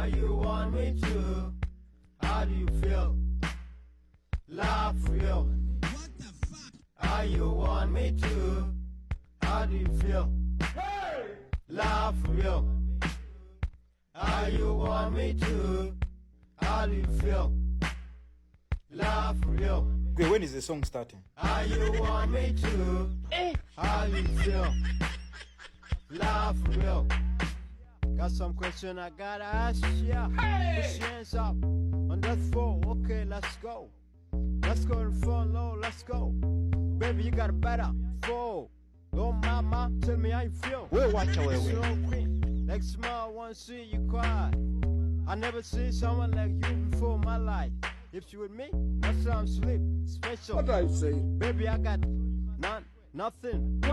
How you want me to? How do you feel? Love real. What the fuck? How you want me to? How do you feel? Hey! Love real. How you want me to? How do you feel? Love real. Okay, when is the song starting? How you want me to? How you feel? Love real. Got some question I gotta ask ya. Push your hands up on that floor. Okay, let's go. Let's go and fall low. Let's go. Baby, you got a better flow. Oh mama, tell me how you feel. Wewe wacha wewe. Slow queen, like smile, wanna see you cry. I never seen someone like you before in my life. If you with me, that's how I'm sleep. Special. What are you saying? Baby, I got nothing.